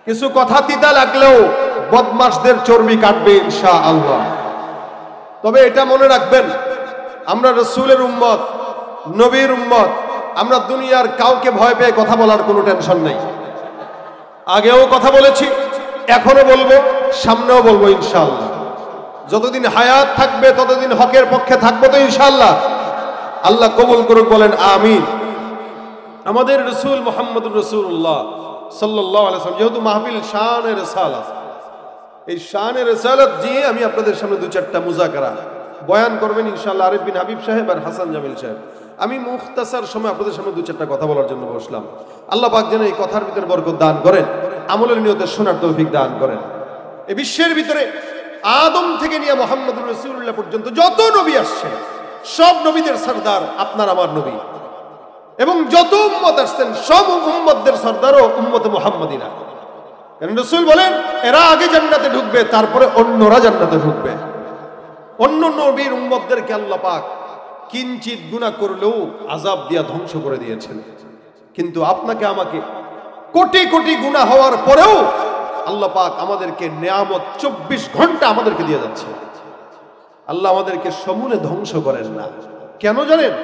কিছু কথা তিতা লাগলেও বদমাশদের চর্বি কাটবে ইনশাআল্লাহ। তবে এটা মনে রাখবেন, আমরা রাসূলের উম্মত, নবীর উম্মত, আমরা দুনিয়ার কাউকে ভয় পেয়ে কথা বলার কোনো টেনশন নাই। আগেও কথা বলেছি, এখনো বলবো, সামনেও বলবো ইনশাআল্লাহ। যতদিন হায়াত থাকবে ততদিন হকের পক্ষে থাকবো তো ইনশাআল্লাহ। আল্লাহ কবুল করুক, বলেন আমিন। আমাদের রাসূল মুহাম্মদুর রাসূলুল্লাহ সাল্লাল্লাহু আলাইহি ওয়াসাল্লাম, যেহেতু মাহফিল শানে রিসালাত, এই শানে রিসালাত দিয়ে আমি আপনাদের সামনে দু চারটা মুযাকারা বয়ান করবেন ইনশাআল্লাহ আরিফ বিন হাবিব সাহেব আর হাসান জামিল সাহেব। আমি মুখতাসার সময় আপনাদের সামনে দু চারটা কথা বলার জন্য বসলাম। আল্লাহ পাক যেন এই কথার ভিতরে বরকত দান করেন, আমলের নিয়তে শোনার তৌফিক দান করেন। এই বিশ্বের ভিতরে আদম থেকে নিয়ে মুহাম্মদুর রাসূলুল্লাহ পর্যন্ত যত নবী আসছে, সব নবীদের সরদার আপনার আমার নবী, এবং যত উম্মত আসছেন সব উম্মতদের সরদারও উম্মতে মুহাম্মাদিনা। কারণ রাসূল বলেন এরা আগে জান্নাতে ঢুকবে, তারপরে অন্যরা জান্নাতে ঢুকবে। অন্য নবীর উম্মতদেরকে আল্লাহ পাক কিঞ্চিত গুনাহ করলেও আযাব দিয়া ধ্বংস করে দিয়েছেন, কিন্তু আপনাকে আমাকে কোটি কোটি গুনাহ হওয়ার পরেও আল্লাহ পাক আমাদেরকে নিয়ামত 24 ঘন্টা আমাদেরকে দিয়ে যাচ্ছে। আল্লাহ আমাদেরকে সমূলে ধ্বংস করেন না। কেন জানেন?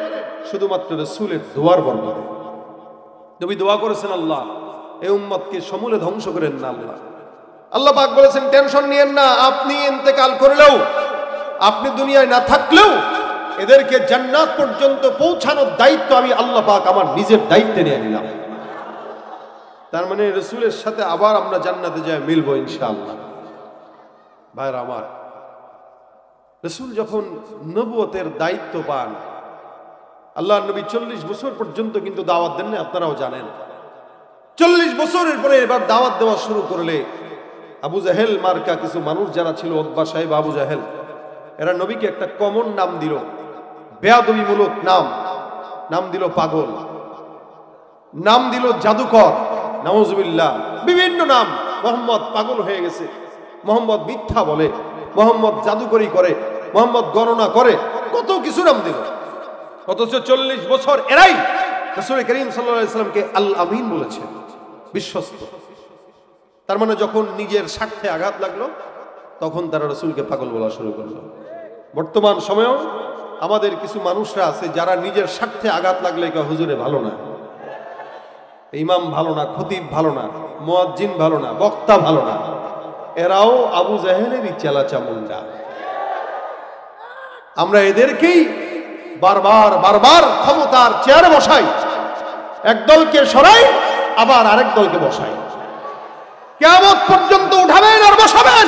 শুধুমাত্র রাসূলের দোয়ার বরকতে। নবী দোয়া করেছেন, আল্লাহ এই উম্মতকে সমূলে ধ্বংস করেন না। আল্লাহ পাক বলেছেন টেনশন নিয়েন না, আপনি ইন্তেকাল করলেও, আপনি দুনিয়ায় না থাকলেও এদেরকে জান্নাত পর্যন্ত পৌঁছানোর দায়িত্ব আমি আল্লাহ পাক আমার নিজের দায়িত্বে নিয়ে নিলাম। তার মানে রাসূলের সাথে আবার আমরা জান্নাতে যাই মিলবো ইনশাআল্লাহ। ভাইরা আমার, রাসূল যখন নবুয়তের দায়িত্ব পান, আল্লাহর নবী 40 বছর পর্যন্ত কিন্তু দাওয়াত দেন না, আপনারাও জানেন। 40 বছরের পরে এবার দাওয়াত দেওয়া শুরু করলে আবু জাহেল মার্কা কিছু মানুষ যারা ছিল, উতবা সাহেব, আবু জাহেল, এরা নবীকে একটা কমন নাম দিল, বেয়াদবিমূলক নাম দিল পাগল, নাম দিল জাদুকর, নাউজুবিল্লাহ, বিভিন্ন নাম। মোহাম্মদ পাগল হয়ে গেছে, মোহাম্মদ মিথ্যা বলে, মোহাম্মদ জাদুকরি করে, মোহাম্মদ গণনা করে, কত কিছু নাম দিল। অথচ 40 বছর এরাই রাসূল করিম সাল্লাল্লাহু আলাইহি সাল্লামকে আল আমিন বলেছে, বিশ্বস্ত। তার মানে যখন নিজের স্বার্থে আঘাত লাগলো তখন তারা রাসূলকে পাগল বলা শুরু করলো। বর্তমান সময়েও আমাদের কিছু মানুষরা আছে যারা নিজের স্বার্থে আঘাত লাগলে কেউ হুজুরে ভালো না, ইমাম ভালো না, খতিব ভালো না, মুয়াজ্জিন ভালো না, বক্তা ভালো না, এরাও আবু জাহেলেরই চেলা চামুন্ডা। আমরা এদেরকেই বারবার ক্ষমতার চেয়ারে বসাই, এক দলকে সরাই আবার আরেক দলকে বসাই। কিয়ামত পর্যন্ত উঠাবেন আর বসাবেন।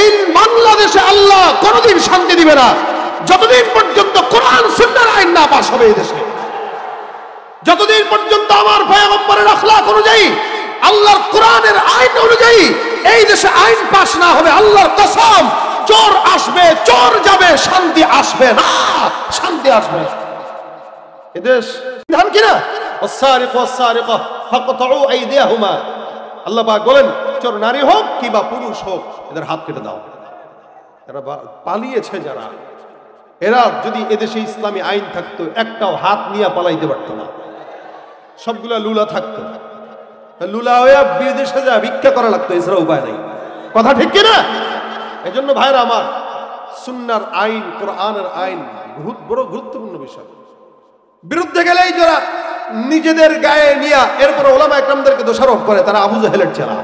এই বাংলাদেশে আল্লাহ কোনদিন শান্তি দিবে না যতদিন পর্যন্ত কোরআন সুন্নাহর আইন না পাস হবে এই দেশে। যতদিন পর্যন্ত আমার পয়গম্বরের আখলাক অনুযায়ী, আল্লাহর কোরআনের আইন অনুযায়ী এই দেশে আইন পাস না হবে, আল্লাহর কসম, চোর আসবে, চোর যাবে, শান্তি আসবে না, শান্তি আসবে। এদেশ বিধান কিনা, ওয়াসসারিকু ওয়াসসারিকা ফাকতাউ আইদিয়াহুমা। আল্লাহ পাক বলেন চোর নারী হোক কিংবা পুরুষ হোক, এদের হাত কেটে দাও। এরা পালিয়েছে যারা, এরা যদি এদেশে ইসলামী আইন থাকতো একটাও হাত নিয়ে পালাইতে পারতো না, সবগুলা লুলা থাকতো। লুলা হয়ে বিদেশে যা ভিক্ষা করা লাগতো, এছাড়া উপায় নাই। কথা ঠিক কিনা? এজন্য ভাইরা আমার, সুন্নাহর আইন, কোরআনের আইন বহুত বড় গুরুত্বপূর্ণ বিষয়। বিরুদ্ধে গেলেই যারা নিজেদের গায়ে নিয়ে এরপর ওলামা একরামদেরকে দোষারোপ করে, তারা আবু জাহেলের চেলা।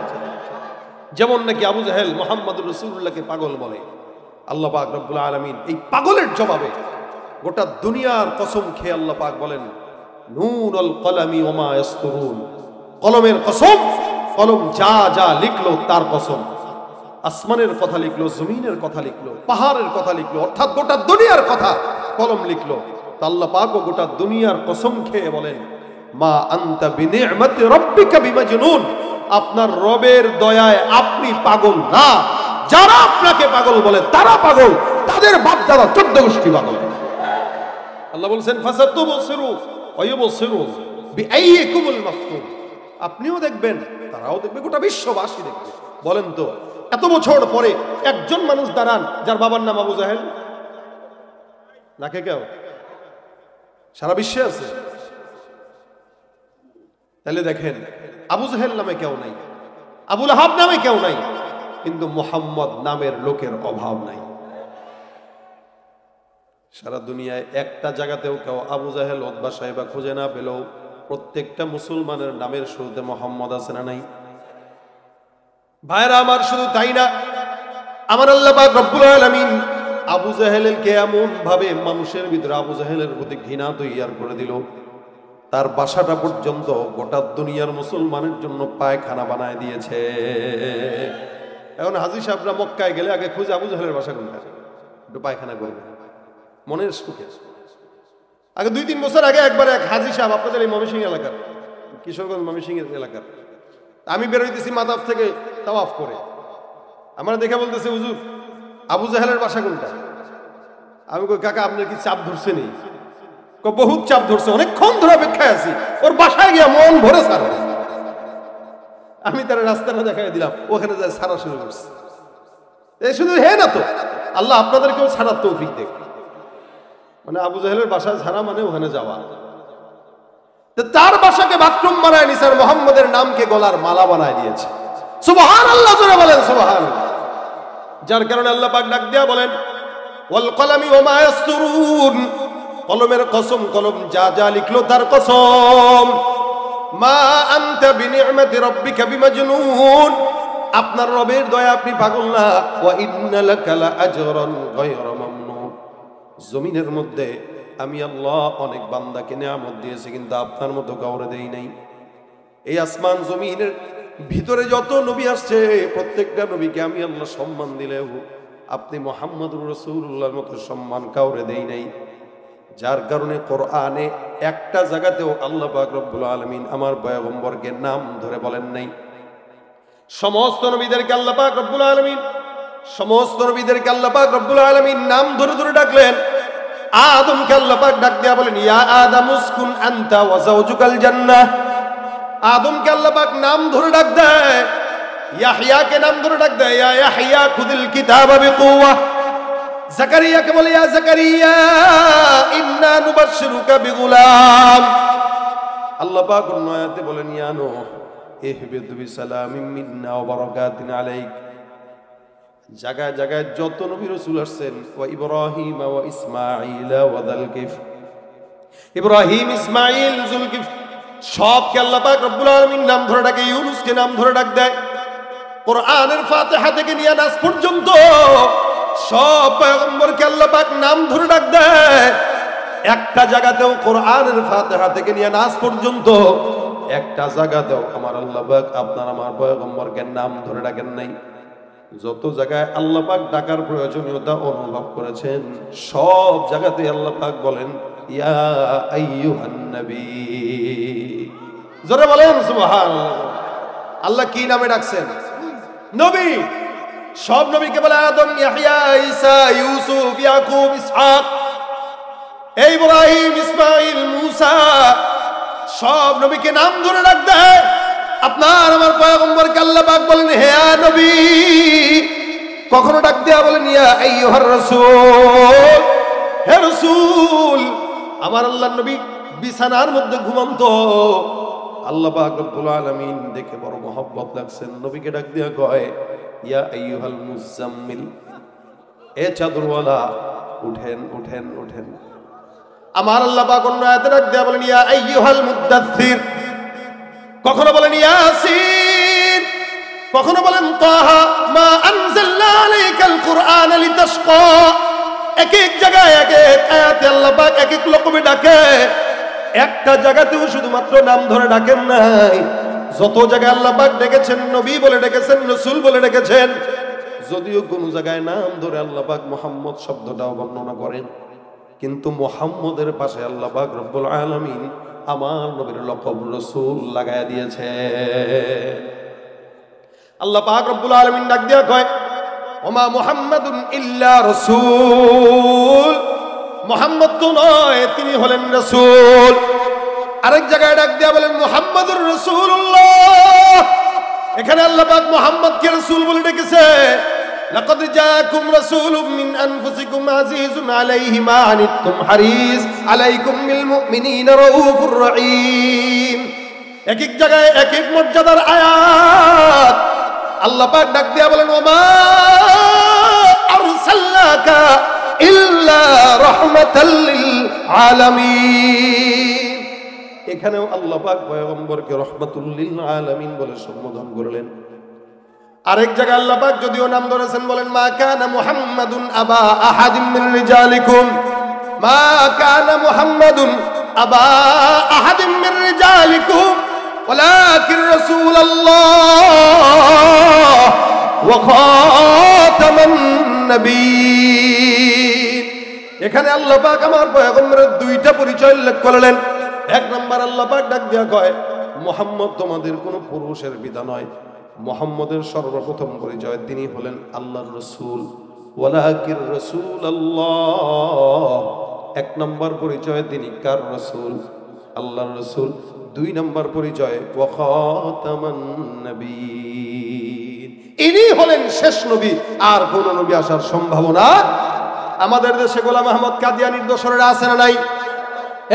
যেমন নাকি আবু জাহেল মুহাম্মদুর রাসূলুল্লাহকে পাগল বলে, আল্লাহ পাক রব্বুল আলামিন এই পাগলের জবাবে গোটা দুনিয়ার কসম খেয়ে আল্লাহ পাক বলেন, নুনুল কলামি ওয়া মা ইয়াসতুরুন। কলমের কসম, কলম যা যা লিখলো তার কসম। আসমানের কথা লিখলো, জমিনের কথা লিখলো, পাহাড়ের কথা লিখলো, অর্থাৎ গোটা দুনিয়ার কথা কলম লিখলো। তা আল্লাহ পাকও গোটা দুনিয়ার কসম খেয়ে বলেন, মা আনতা বিনি'মাতি রাব্বিকা বিমাজনুন। আপনার রবের দয়ায় আপনি পাগল না। যারা আপনাকে পাগল বলে তারা পাগল, তাদের বাপ দাদা 14 গোষ্ঠী পাগল। আল্লাহ বলেন ফাসাতুবসিরু ওয়া ইউবসিরুন বিআইয়িকুমুল মাফতুন। আপনিও দেখবেন, তারাও দেখবে, গোটা বিশ্ববাসী দেখবে। বলেন তো, এত বছর পরে একজন মানুষ দাঁড়ান যার বাবার নাম আবু জাহেল, নাকে কেউ সারা বিশ্বে আছে? তাহলে দেখেন, আবু জাহেল নামে কেউ নাই। আবু লাহাব নামে কেউ নাই, কিন্তু মুহাম্মদ নামের লোকের অভাব নাই। সারা দুনিয়ায় একটা জায়গাতেও কেউ আবু জাহেল উতবা সাহেবা খুঁজে না পেলেও প্রত্যেকটা মুসলমানের নামের শুরুতে মোহাম্মদ আছে না নাই? ভাইরা আমার, শুধু তাই না, আমার আল্লাহ পাক রব্বুল আলামিন আবু জাহেলকে এমন ভাবে মানুষের ভিতরে আবু জাহেলের প্রতি ঘৃণা তৈয়ার করে দিল, তার বাসাটা পর্যন্ত গোটা দুনিয়ার মুসলমানের জন্য পায়খানা বানায় দিয়েছে। এখন হাজী সাহেবরা মক্কায় গেলে আগে খুঁজে আবু জাহেলের বাসা কোনটা, একটু পায়খানা করবে মনের সুখে। আগে 2-3 বছর আগে একবার এক হাজী সাহেব, আপনাদের এই ময়মনসিংহ এলাকার, কিশোরগঞ্জ ময়মনসিংহ এলাকার, আমি বেরোইতেছি মাতাফ থেকে তাওয়াফ করে, আমার দেখে বলতেছে, হুজুর আবু জাহেলের বাসা কোনটা? আমি কই, কাকা আপনার কি চাপ ধরছে নেই? বহুত চাপ ধরছে, অনেকক্ষণ ধরে অপেক্ষায় আছি, ওর বাসায় গিয়া মন ভরে সারা। আমি তার রাস্তাটা দেখাই দিলাম, ওখানে যায় সারা শুরু করছে। এই শুধু হে না তো, আল্লাহ আপনাদেরকেও ছাড়ার তৌফিক দেখ। মানে আবু জাহেলের বাসায় ছাড়া মানে ওখানে যাওয়া। তার বাসাকে বাথরুম বানায় নিছে, আর মুহাম্মদের নামকে গলার মালা বানায় দিয়েছে। সুবহানাল্লাহ, জোরে বলেন সুবহানাল্লাহ। যার কারণে আল্লাহ পাক ডাক দিয়া বলেন, ওয়াল কলামি ওয়া মা ইয়াসতুরুন, কলমের কসম, কলম যা যা লিখলো তার কসম। মা আনতা বিনি'মাতি রাব্বিকা বিমাজনুন, আপনার রবের দয়া আপনি পাগল না। ওয়া ইন্না লাকা লাআজরান গায়রা মামনুন, জমিনের মধ্যে আমি আল্লাহ অনেক বান্দাকে নিয়ামত দিয়েছি, কিন্তু আপনার মতো কাউরে দেই নাই। এই আসমান জমিনের ভিতরে যত নবী আসছে, প্রত্যেকটা নবীকে আমি আল্লাহ সম্মান দিলেও আপনি মুহাম্মদুর রাসূলুল্লাহর মতো সম্মান কাউরে দেই নাই। যার কারণে কোরআনে একটা জায়গাতেও আল্লাহ পাক রব্বুল আলামিন আমার পয়গম্বরকে নাম ধরে বলেন নাই। সমস্ত নবীদেরকে আল্লাহ পাক রব্বুল আলামিন, সমস্ত নবীদেরকে আল্লাহ পাক রব্বুল আলামিন নাম ধরে ধরে ডাকলেন। আদমকে আল্লাহ পাক ডাক দিয়া বলেন, ইয়া আদম উসকুন আনতা ওয়া যাওজুকাল জান্নাহ। আদমকে আল্লাহ পাক নাম ধরে ডাক দেয়। ইয়াহইয়াকে নাম ধরে ডাক দেয়, ইয়া ইয়াহইয়া খুযিল কিতাবা বিকুওয়া। জাকারিয়াকে বলে, ইয়া জাকারিয়া ইন্না নুবাশশিরুকা বিগুলাম। আল্লাহ পাক অন্য আয়াতে বলেন, ইয়া নূহ ইহবিত বিসালামিন মিন্না ওয়া বারাকাতিন আলাইক। জায়গায় জায়গায় যত নবী রাসূল আসছেন, ওয়া ইব্রাহিম ওয়া ইসমাঈল ওয়া যালকিফ, ইব্রাহিম, ইসমাঈল, যুলকিফ, সবকে আল্লাহ পাক রব্বুল আলামিন নাম ধরে ডাকে। ইউনূসকে নাম ধরে ডাক দেয়। কোরআনের ফাতিহা থেকে নিয়ে নাস পর্যন্ত সব পয়গম্বরকে আল্লাহ পাক নাম ধরে ডাক দেয়। একটা জায়গাতেও কোরআনের ফাতিহা থেকে নিয়ে নাস পর্যন্ত একটা জায়গাতেও আমার আল্লাহ পাক আপনার আমার পয়গম্বরকে নাম ধরে ডাকেন নাই। যত জায়গায় আল্লাহ পাক ডাকার প্রয়োজনীয়তা অনুভব করেছেন, সব জায়গাতে আল্লাহ পাক বলেন, ইয়া আইয়ুহান নবী। জোরে বলেন সুবহানাল্লাহ। আল্লাহ কি নামে ডাকছেন? নবী। সব নবীকে বলে আদম, ইয়াহইয়া, ঈসা, ইউসুফ, ইয়াকুব, ইসহাক, ইব্রাহিম, ইসমাঈল, মূসা, সব নবীকে নাম ধরে ডাক দেয়। আপনার আমার পয়গম্বরকে আল্লাহ পাক বলেন, হে নবী। কখনো ডাক দেয়া বলেন, ইয়া আইয়ুহার রাসূল, হে রাসূল। আমার আল্লাহর নবী বিছানার মধ্যে ঘুমন্ত, আল্লাহ পাক রব্বুল আলামিন দেখে বড় মহব্বত লাগছেন, নবীকে ডাক দিয়া কয়, ইয়া আইয়ুহাল মুজাম্মিল, এ চাদরওয়ালা, উঠেন উঠেন উঠেন। আমার আল্লাহ পাক অন্য আয়াতে ডাক দিয়া বলেন, ইয়া আইয়ুহাল মুদাথ্থির। কখনো বলেন ইয়াসিন, কখনো বলেন তাহা মা আনজালনা আলাইকাল কুরআন লিতাশকা। এক এক জায়গায় এক এক আয়াতে আল্লাহ পাক এক এক রকমে ডাকে। একটা জায়গাতেও শুধুমাত্র নাম ধরে ডাকেন নাই। যত জায়গায় আল্লাহ পাক ডেকেছেন, নবী বলে ডেকেছেন, রাসূল বলে ডেকেছেন। যদিও কোন জায়গায় নাম ধরে আল্লাহ পাক মুহাম্মদ শব্দটাও বর্ণনা করেন, কিন্তু মুহাম্মদের পাশে আল্লাহ পাক রব্বুল আলামিন আমার নবীর লকব রাসূল লাগায়া দিয়েছে। আল্লাহ পাক রব্বুল আলামিন ডাক দিয়া কয়, ওমা মুহাম্মাদুন ইল্লা রাসূল। মুহাম্মদ তো নয়, তিনি হলেন রাসূল। আরেক জায়গায় ডাক দিয়া বলেন, মুহাম্মাদুর রাসূলুল্লাহ। এখানে আল্লাহ পাক মুহাম্মদকে রাসূল বলে ডেকেছে। লাকাদ জাআকুম রাসূলুম মিন আনফুসিকুম আজিজুন আলাইহি মা আনিতুম হারিস আলাইকুম বিল মুমিনিনা রাউফুর রহিম। এক এক জায়গায় এক এক মর্যাদার আয়াত আল্লাহ পাক ডাক দিয়া বলেন ওমা আরসালনাকা ইল্লা রাহমাতাল লিল আলামিন। এখানেও আল্লাহ পাক পয়গম্বরকে রাহমাতুল লিল আলামিন বলে সম্বোধন করলেন। আরেক জায়গায় আল্লাহ পাক যদিও নাম ধরেছেন, বলেন মা কানা মুহাম্মাদুন আবা আহাদিম মিন রিজালিকুম, মা কানা মুহাম্মাদুন আবা আহাদিম মিন রিজালিকুম ওয়ালাকিন রাসূলুল্লাহ ওয়া খাতামান নবিয়্যিন। এখানে আল্লাহ পাক আমার পয়গম্বরের দুইটা পরিচয় উল্লেখ করলেন। এক নাম্বার আল্লাহ পাক ডাক দিয়া কয় মুহাম্মদ তোমাদের কোনো পুরুষের বিধা নয়, মুহাম্মদের সর্বপ্রথম পরিচয় তিনি হলেন আল্লাহর রাসূল, ওয়ালাকিন রাসূলুল্লাহ। এক নম্বর পরিচয় তিনি কার রাসূল? আল্লাহর রাসূল। দুই নম্বর পরিচয় ওয়া খাতামান নবিয়্যিন, ইনি হলেন শেষ নবী, আর কোন নবী আসার সম্ভাবনা। আমাদের দেশে গোলাম আহমদ কাদিয়ানীর দোসরেরা আছে না নাই?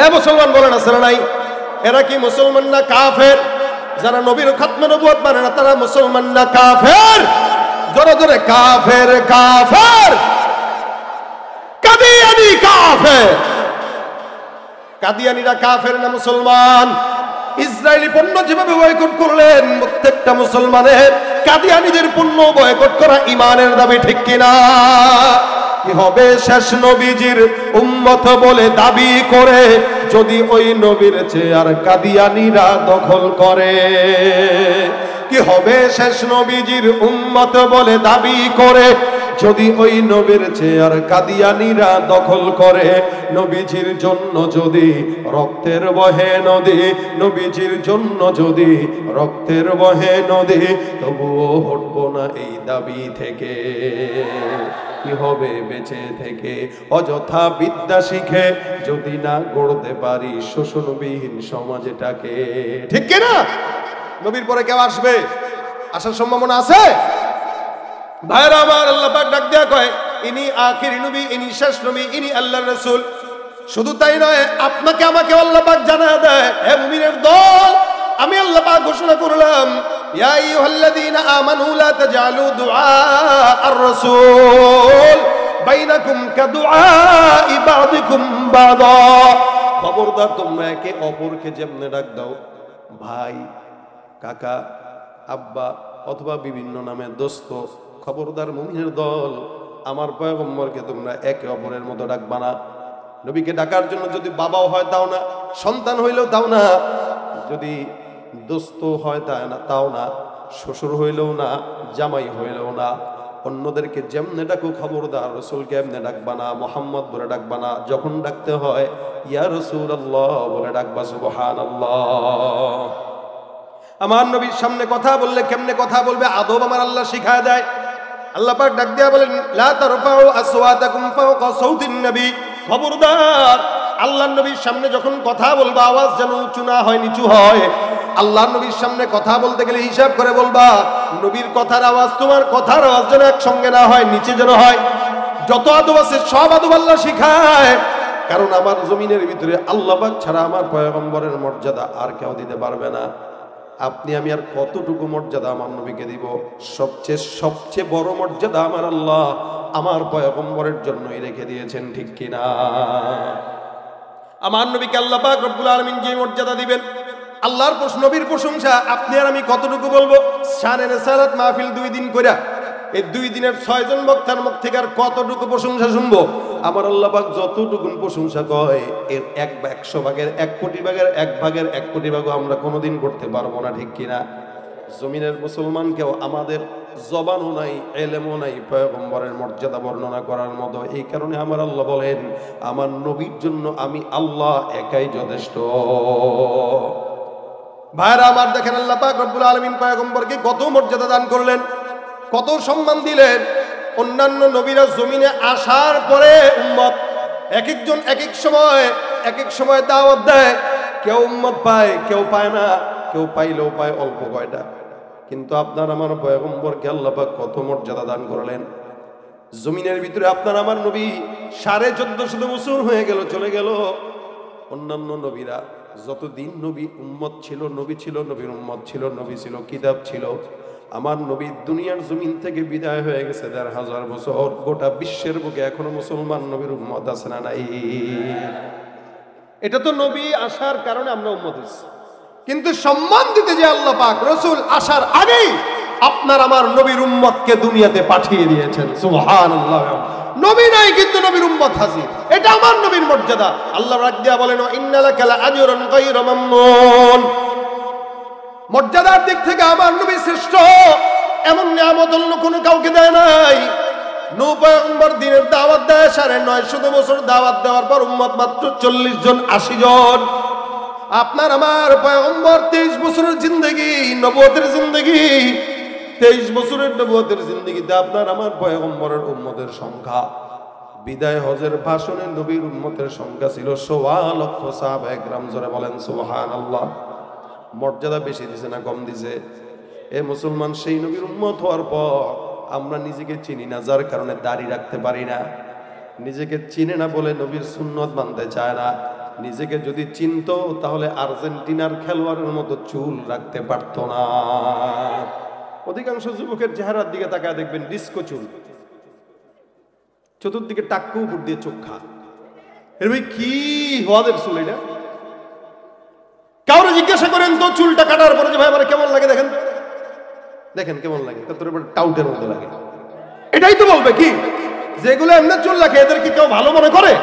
এ মুসলমান বলেন আছে না নাই? এরা কি মুসলমান না কাফের? যারা নবীর খাতমে নবুয়ত মানে না তারা মুসলমান না কাফের? জোরে জোরে কাফের, কাফের, কাদিয়ানী কাফের। কাদিয়ানীরা কাফের না মুসলমান? ইসরায়েলি পণ্য যেভাবে বয়কট করলেন প্রত্যেকটা মুসলমানের কাদিয়ানীদের পণ্য বয়কট করা ঈমানের দাবি, ঠিক কিনা? কি হবে শেষ নবীজির উম্মত বলে দাবি করে যদি ওই নবীর চেয়ার কাদিয়ানীরা দখল করে? কি হবে শেষ নবীজির উম্মত বলে দাবি করে যদি ওই নবীর চেয়ার কাদিয়ানীরা দখল করে? নবীজির জন্য যদি রক্তের বহে নদী, নবীজির জন্য যদি রক্তের বহে নদী, তবুও হটবো না এই দাবি থেকে। কি হবে বেঁচে থেকে অযথা বিদ্যা শিখে যদি না গড়তে পারি শোষণবিহীন সমাজটাকে, ঠিক কিনা? নবীর পরে কেউ আসবে? আসার সম্ভাবনা আছে? ভাইরা আমার, আল্লাহ পাক ডাক দেয়া কয় ইনি আখিরি নবী, ইনি শেষ নবী, ইনি আল্লাহর রাসূল। শুধু তাই নয়, আপনাকে আমাকে আল্লাহ পাক জানায় দেয়, হে মুমিনের দল, আমি আল্লাহ পাক ঘোষণা করলাম ইয়া আইয়ুহাল্লাযীনা আমানু লা তাজআলু দুআ আর-রাসূল বাইনাকুম কাদুআই বা'দিকুম বা'দা। খবরদার তোমরা একে অপরকে যেমনে ডাক দাও, ভাই, কাকা, আব্বা অথবা বিভিন্ন নামে দোস্ত, খবরদার মুমিনের দল আমার পয়গম্বরকে তোমরা একে অপরের মতো ডাকবা না। নবীকে ডাকার জন্য যদি বাবাও হয় তাও না, সন্তান হইলেও তাও না, যদি দোস্ত হয় তাও না, শ্বশুর হইলেও না, জামাই হইলেও না। অন্যদেরকে যেমনে ডাকো খবরদার রাসূলকে এমনে ডাকবা না, মুহাম্মদ বলে ডাকবা না। যখন ডাকতে হয় ইয়া রাসূলুল্লাহ বলে ডাকবা, সুবহানাল্লাহ। আমার নবীর সামনে কথা বললে কেমনে কথা বলবে আদব আমার আল্লাহ শিখায় দেয়। আল্লাহ পাক ডাক দিয়া বলেন লা তারফাউ আসওয়াতাকুম ফাওকা সাউতিন নবী। খবরদার আল্লাহর নবীর সামনে যখন কথা বলবা আওয়াজ যেন উঁচু না হয়, নিচু হয়। আল্লাহর নবীর সামনে কথা বলতে গেলে হিসাব করে বলবা, নবীর কথার আওয়াজ তোমার কথার আওয়াজ যেন একসঙ্গে না হয়, নিচে যেন হয়। যত আদব আছে সব আদব আল্লাহ শিখায়, কারণ আমার জমিনের ভিতরে আল্লাহ পাক ছাড়া আমার পয়গম্বরের মর্যাদা আর কেউ দিতে পারবে না। আপনি আমি আর কতটুকু মর্যাদা আমার নবীকে দিব? সবচেয়ে বড় মর্যাদা আমার আল্লাহ আমার পয়গম্বরের জন্যই রেখে দিয়েছেন, ঠিক কিনা? আমার নবীকে আল্লাহ পাক রব্বুল আলামিন যে মর্যাদা দিবেন, আল্লাহর নবীর প্রশংসা আপনি আর আমি কতটুকু বলবো? শানে রিসালাত মাহফিল 2 দিন কইরা এই 2 দিনের 6 জন বক্তার মুখ থেকে আর কতটুকু প্রশংসা শুনবো? আমার আল্লাহ পাক যতটুকু প্রশংসা কয় এর 100 ভাগের 1 কোটি ভাগের 1 ভাগের 1 কোটি ভাগও আমরা কোনোদিন করতে পারবো না, ঠিক কিনা? জমিনের মুসলমানকেও আমাদের জবানও নাই, এলেমও নাই পয়গম্বরের মর্যাদা বর্ণনা করার মতো। এই কারণে আমার আল্লাহ বলেন আমার নবীর জন্য আমি আল্লাহ একাই যথেষ্ট। ভাইরা আমার, দেখেন আল্লাহ পাক রব্বুল আলামিন পয়গম্বরকে কত মর্যাদা দান করলেন, কত সম্মান দিলেন। অন্যান্য নবীরা জমিনে আসার পরে উম্মত এক একজন এক এক সময় দাওয়াত দেয়, কেউ উম্মত পায়, কেউ পায় না, কেউ পাইলেও পায় অল্প কয়টা। কিন্তু আপনার আমার পয়গম্বরকে আল্লাহ পাক কত মর্যাদা দান করলেন। জমিনের ভিতরে আপনার আমার নবী 1450 বছর হয়ে গেল, চলে গেল। অন্যান্য নবীরা যতদিন নবী উম্মত ছিল, নবী ছিল, নবীর উম্মত ছিল, নবী ছিল, কিতাব ছিল, আমার নবী দুনিয়ার জমিন থেকে বিদায় হয়ে গেছে ১৫০০ বছর। গোটা বিশ্বের বুকে এখনো মুসলমান নবীর উম্মত আছে না নাই? এটা তো নবী আসার কারণে আমরা উম্মত হইছি। কিন্তু সম্মান দিতে যে আল্লাহ পাক রাসূল আসার আগেই আপনার আমার নবীর উম্মতকে দুনিয়াতে পাঠিয়ে দিয়েছেন। সুবহানাল্লাহ। নবী নাই কিন্তু নবীর উম্মত হাজির, এটা আমার নবীর মর্যাদা। আল্লাহ রাগ দিয়া বলেন ইন্নালাকা লাআজরুন গায়রা মামনুন। মর্যাদার দিক থেকে আমার নবী শ্রেষ্ঠ। এমন নিয়ামত অন্য কোনো কাউকে দেয় নাই। নূহ পয়গম্বর দিনের দাওয়াত দেয় ৯৫০ বছর, দাওয়াত দেওয়ার পর উম্মত মাত্র ৪০ জন ৮০ জন। আপনার আমার পয়গম্বর ২৩ বছরের জিন্দেগি, নবুয়তের জিন্দেগি, ২৩ বছরের নবুয়তের জিন্দেগিতে আপনার আমার পয়গম্বরের উম্মতের সংখ্যা, বিদায় হজের ভাষণে নবীর উম্মতের সংখ্যা ছিল ১৬,০০,০০০ সাহাবায়ে কেরাম। জোরে বলেন সুবহানাল্লাহ। মর্যাদা বেশি দিছে না কম দিছে? এ মুসলমান, সেই নবীর উম্মত হওয়ার পর আমরা নিজেকে চিনি না, যার কারণে দাড়ি রাখতে পারি না। নিজেকে চিনে না বলে নবীর সুন্নত মানতে চায় না। নিজেকে যদি চিনতো তাহলে আর্জেন্টিনার খেলোয়াড়ের মতো চুল রাখতে পারতো না। অধিকাংশ যুবকের চেহারার দিকে তাকায় দেখবেন ডিস্কো চুল, চতুর্দিকে টাক্কু উপর দিয়ে চোখা। এর ভাই কি হওয়াদের চুল এটা? কাউরে জিজ্ঞাসা করেন তো চুলটা কাটার পরে যে ভাই আমার কেমন লাগে দেখেন, দেখেন কেমন লাগে, তোর টাউটের মতো লাগে। এটাই তো বলবে কি যেগুলো এমনি চুল রাখে এদেরকে কেউ ভালো মনে করে?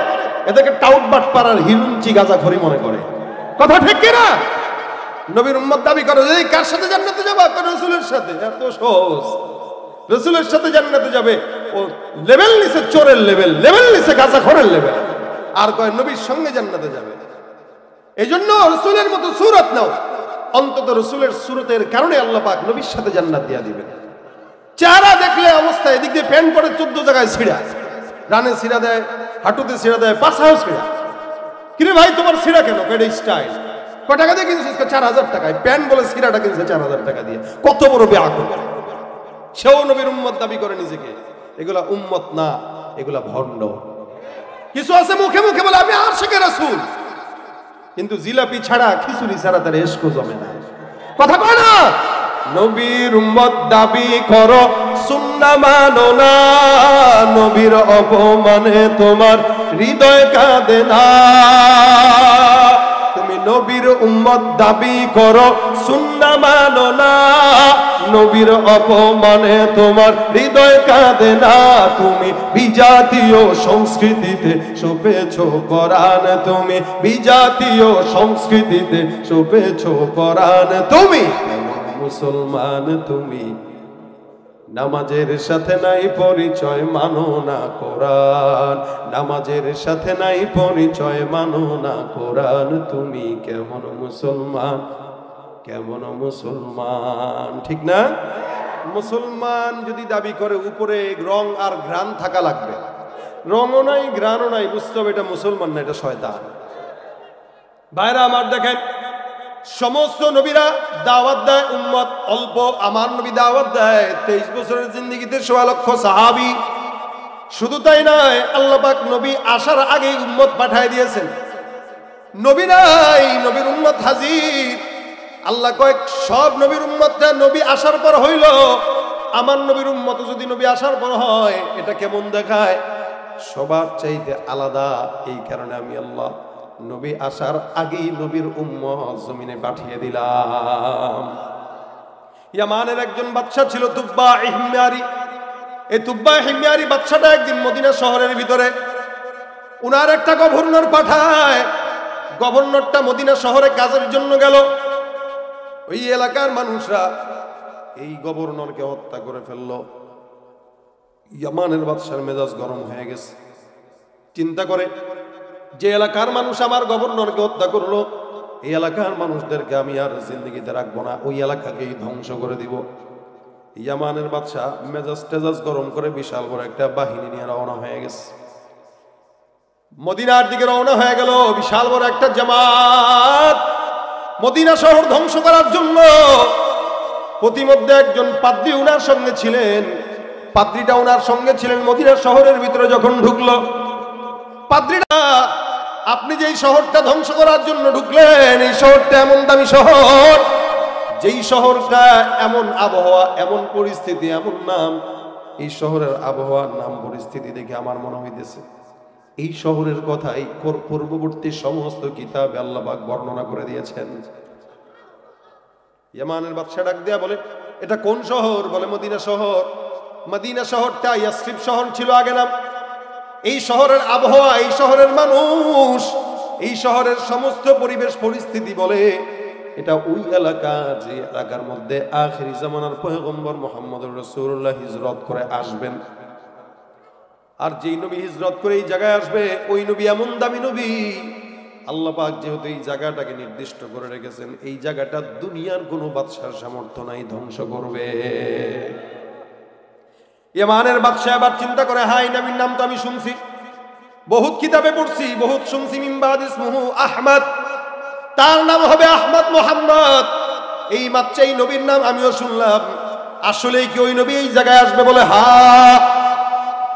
এদেরকে টাউট বাটপার আর হিরুঞ্চি গাঁজাখড়ি মনে করে। কথা ঠিক কিনা? নবীর উম্মত দাবি করে যে কার সাথে জান্নাতে যাবে? রাসূলের সাথে। এত সহজ। রাসূলের সাথে জান্নাতে যাবে। ও লেভেল নিচে চোরের লেভেল, লেভেল নিচে গাঁজাখড়ের লেভেল। আর কয় নবীর সঙ্গে জান্নাতে যাবে। এজন্য রাসূলের মতো সূরত নাও। অন্তত রাসূলের সূরতের কারণে আল্লাহ পাক নবীর সাথে জান্নাত দিয়া দিবেন। চেহারা দেখলে অবস্থা, এদিক দিয়ে প্যান্ট পরে 14 জায়গায় ছিঁড়া, রানে ছিঁড়া দেয়, হাঁটুতে ছিঁড়া দেয়, পাছাও ছিঁড়া। কিরে ভাই তোমার ছিঁড়া কেন? এটা স্টাইল। কয় টাকা দিয়ে কিনছিস? ৪,০০০ টাকায়। প্যান্ট বলে ছিঁড়াটা কিনছে ৪,০০০ টাকা দিয়ে। কত বড় বেআকুল! সেও নবীর উম্মত দাবি করে নিজেকে। এগুলা উম্মত না, এগুলা ভণ্ড। কিছু আছে মুখে মুখে বলে আমি আশিকে রাসূল, কিন্তু জিলাপি ছাড়া, খিচুড়ি ছাড়া তার এশকো জমে না। কথা কয় না? নবীর উম্মত দাবি করো, সুন্নাহ মানো না। নবীর অপমানে তোমার হৃদয় কাঁদে না। তুমি নবীর উম্মত দাবি করো, সুন্নাহ মানো না। নবীর অপমানে তোমার হৃদয় কাঁদে না। তুমি বিজাতীয় সংস্কৃতিতে সপেছো কোরআন, তুমি বিজাতীয় সংস্কৃতিতে সপেছো কোরআন। তুমি মুসলমান, তুমি নামাজের সাথে নাই পরিচয়, মানো না কোরআন। নামাজের সাথে নাই পরিচয়, মানো না কোরআন। তুমি কেমন মুসলমান, কেমন মুসলমান? ঠিক না? মুসলমান যদি দাবি করে উপরে রং আর ঘ্রাণ থাকা লাগবে, রঙও নাই ঘ্রাণও নাই, বুঝতে হবে এটা মুসলমান না, এটা শয়তান। ভাইরা আমার দেখেন, সমস্ত নবীরা দাওয়াত দেয়, উম্মত অল্প। আমার নবী দাওয়াত দেয় 23 বছরের জিন্দেগিতে ১৬,০০০ সাহাবী। শুধু তাই নয়, আল্লাহ পাক নবী আসার আগেই উম্মত পাঠিয়ে দিয়েছেন। নবী নাই, নবীর উম্মত হাজির। আল্লাহ কয়েক সব নবীর উম্মতটা নবী আসার পর হইল। আমার নবীর উম্মত যদি নবী আসার পর হয়, এটা কেমন দেখায়? সবার চাইতে আলাদা। এই কারণে আমি আল্লাহ নবী আসার আগেই নবীর উম্মত জমিনে পাঠিয়ে দিলাম। ইয়ামানের একজন বাদশা ছিল তুব্বা হিময়ারি। এই তুব্বা হিময়ারি বাদশাটা একদিন মদিনা শহরের ভিতরে উনার একটা গভর্নর পাঠায়। গভর্নরটা মদিনা শহরে কাজের জন্য গেল। ওই এলাকার মানুষরা এই গভর্নরকে হত্যা করে ফেললো। ইয়ামানের বাদশার মেজাজ গরম হয়ে গেছে। চিন্তা করে, যে এলাকার মানুষ আমার গভর্নরকে হত্যা করলো, এই এলাকার মানুষদেরকে আমি আর জিন্দেগিতে রাখবো না, ওই এলাকাকেই ধ্বংস করে দিব। ইয়ামানের বাদশা মেজাজ টেজাজ গরম করে বিশাল বড় একটা বাহিনী নিয়ে রওনা হয়ে গেছে। মদিনার দিকে রওনা হয়ে গেল বিশাল বড় একটা জামাত মদিনা শহর ধ্বংস করার জন্য। প্রতিমধ্যে একজন পাদ্রী উনার সঙ্গে ছিলেন। পাদ্রীটা উনার সঙ্গে ছিলেন। মদিনা শহরের ভিতরে যখন ঢুকলো, পাদ্রীটা, আপনি যে এই শহরটা ধ্বংস করার জন্য ঢুকলেন, এই শহরটা এমন দামি শহর যেই শহরটা এমন আবহাওয়া, এমন পরিস্থিতি, এমন নাম, এই শহরের আবহাওয়ার নাম পরিস্থিতি দেখে আমার মনে হইতেছে এই শহরের কথাই পূর্ববর্তী সমস্ত কিতাবে আল্লাহ পাক বর্ণনা করে দিয়েছেন। ইয়ামানের বাদশা ডাক দেয়া বলে, এটা কোন শহর? বলে মদিনা শহর। মদিনা শহরটা ইয়াসরিব শহর ছিল আগে নাম। এই শহরের আবহাওয়া, এই শহরের মানুষ, এই শহরের সমস্ত পরিবেশ পরিস্থিতি বলে এটা ওই এলাকা যে এলাকার মধ্যে আখিরি জামানার পয়গম্বর মুহাম্মদুর রাসূলুল্লাহ হিজরত করে আসবেন। আর যেই নবী হিজরত করে এই জায়গায় আসবে, ওই নবী এমন দামি নবী, আল্লাহ পাক যেহেতু এই জায়গাটাকে নির্দিষ্ট করে রেখেছেন, এই জায়গাটা দুনিয়ার কোনো বাদশার সামর্থ্য নাই ধ্বংস করবে। ইয়ামানের বাদশা আবার চিন্তা করে, হাই নবীর নাম তো আমি শুনছি, বহুত কিতাবে পড়ছি, বহুত শুনছি, মিম্বাদ ইসমুহু আহমদ, তার নাম হবে আহমদ মোহাম্মদ। এই মাত্র এই নবীর নাম আমিও শুনলাম, আসলেই কি ওই নবী এই জায়গায় আসবে? বলে হ্যাঁ।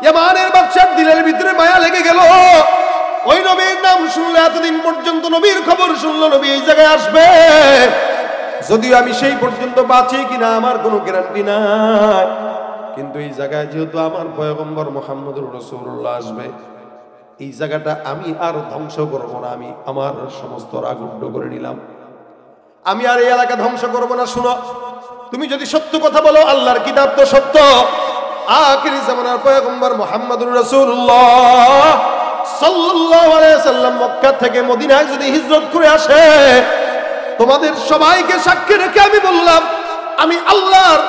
ইয়ামানের বাদশার দিলের ভিতরে মায়া লেগে গেল, ওই নবীর নাম শুনলে, এতদিন পর্যন্ত নবীর খবর শুনলো নবী এই জায়গায় আসবে, যদিও আমি সেই পর্যন্ত বাঁচি কিনা আমার কোনো গ্যারান্টি নাই, কিন্তু এই জায়গায় যেহেতু আমার পয়গম্বর মুহাম্মদুর রাসূলুল্লাহ আসবে, এই জায়গাটা আমি আর ধ্বংস করব না, আমি আমার সমস্ত রাগ উড্ড করে নিলাম, আমি আর এই এলাকা ধ্বংস করব না। শুনো, তুমি যদি সত্য কথা বলো, আল্লাহর কিতাব তো সত্য, আখিরি জামানার পয়গম্বর মুহাম্মদুর রাসূলুল্লাহ সাল্লাল্লাহু আলাইহি সাল্লাম মক্কা থেকে মদিনায় যদি হিজরত করে আসে, তোমাদের সবাইকে সাক্ষী রেখে আমি বললাম, আমি আল্লাহর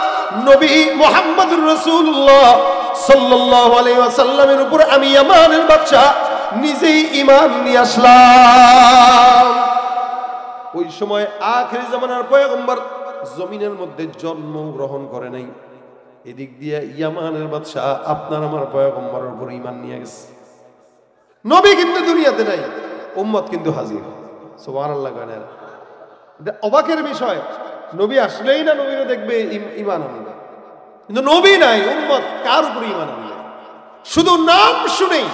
নবী মুহাম্মদুর রাসূলুল্লাহ সাল্লাল্লাহু আলাইহি ওয়াসাল্লামের উপর আমি ইয়ামানের বাদশা নিজেই ঈমান নিয়ে আসলাম। ওই সময় আখিরি জামানার পয়গম্বর জমিনের মধ্যে জন্ম গ্রহণ করে নাই, এদিক দিয়ে ইয়ামানের বাদশা আপনার আমার পয়গম্বরের উপর ঈমান নিয়ে গেছে। নবী কিন্তু দুনিয়াতে নাই, উম্মত কিন্তু হাজির। সুবহানাল্লাহ। এটা অবাকের বিষয়, নবী আসলেই না নবীরে দেখবে ঈমান আনবে, কিন্তু নবী নাই, উম্মত কার উপর ঈমান আনবে? শুধু নাম শুনেই,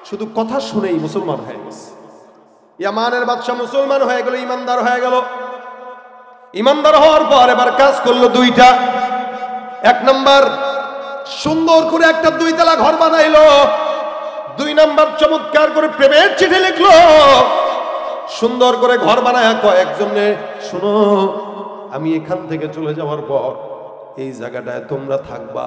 শুধু কথা শুনেই মুসলমান হয়ে গেছে। ইয়ামানের বাদশা মুসলমান হয়ে গেল, ঈমানদার হয়ে গেল। ঈমানদার হওয়ার পর এবার কাজ করলো দুইটা। এক নাম্বার, সুন্দর করে একটা 2 তলা ঘর বানাইলো। 2 নাম্বার, চমৎকার করে প্রেমের চিঠি লিখলো। সুন্দর করে ঘর বানায় কয়েকজনে, শুনো, আমি এখান থেকে চলে যাওয়ার পর এই জায়গাটায় তোমরা থাকবা,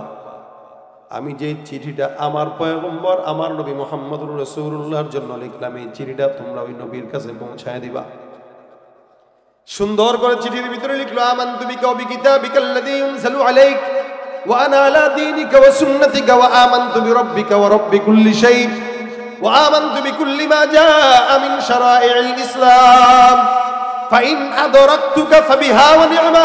আমি যে চিঠিটা আমার পয়গম্বর আমার নবী মুহাম্মদুর রাসূলুল্লাহর জন্য লিখলাম, এই চিঠিটা তোমরা ওই নবীর কাছে পৌঁছায় দিবা। সুন্দর করে চিঠির ভিতরে লিখলো, আমানতু বিকা ওয়া বিকিতাবিকাল্লাযী ইউনজালু আলাইক ওয়া আনা আলা দীনিকা ওয়া সুন্নাতিকা ওয়া আমানতু বিরাব্বিকা ওয়া রাব্বি কুল্লি শাই ওয়া আমানতু বিকুল্লি মা জাআ মিন শারাই'ল ইসলাম ফাইন আদরাকতুকা ফাবিহা ওয়া নি'মা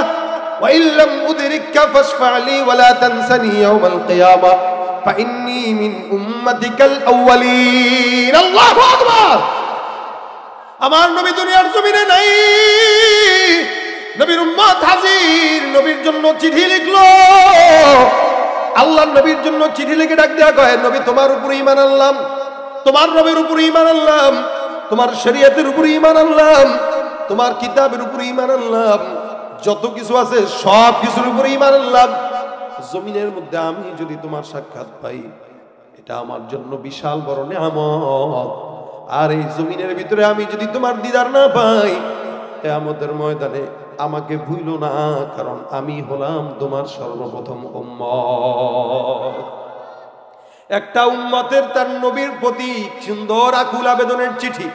ওয়া ইন লাম উদরিককা ফাশফা' লি ওয়া লা তানসানি ইয়াওমাল কিয়ামা ফাইন্নী মিন উম্মাতিকাল আউয়ালিন। আল্লাহু আকবার। আমার নবী দুনিয়ার জমিনে নাই, নবীর উম্মত হাজির। নবীর জন্য চিঠি লিখলো, আল্লাহর নবীর জন্য চিঠি লিখে ডাক দেয়া কয়, নবী তোমার উপর ঈমান আনলাম, তোমার নবীর উপর ঈমান আনলাম, তোমার শরীয়তের উপর ঈমান আনলাম, তোমার কিতাবের উপর ঈমান আনলাম, যত কিছু আছে সব কিছুর উপর ঈমান আনলাম। জমিনের মধ্যে আমি যদি তোমার সাক্ষাৎ পাই, এটা আমার জন্য বিশাল বড় নিয়ামত। আর এই জমিনের ভিতরে আমি যদি তোমার দিদার না পাই, কিয়ামতের ময়দানে আমাকে ভুইলো না, কারণ আমি হলাম তোমার সর্বপ্রথম উম্মত। একটা উম্মতের তার নবীর প্রতি সুন্দর আকুল আবেদনের চিঠি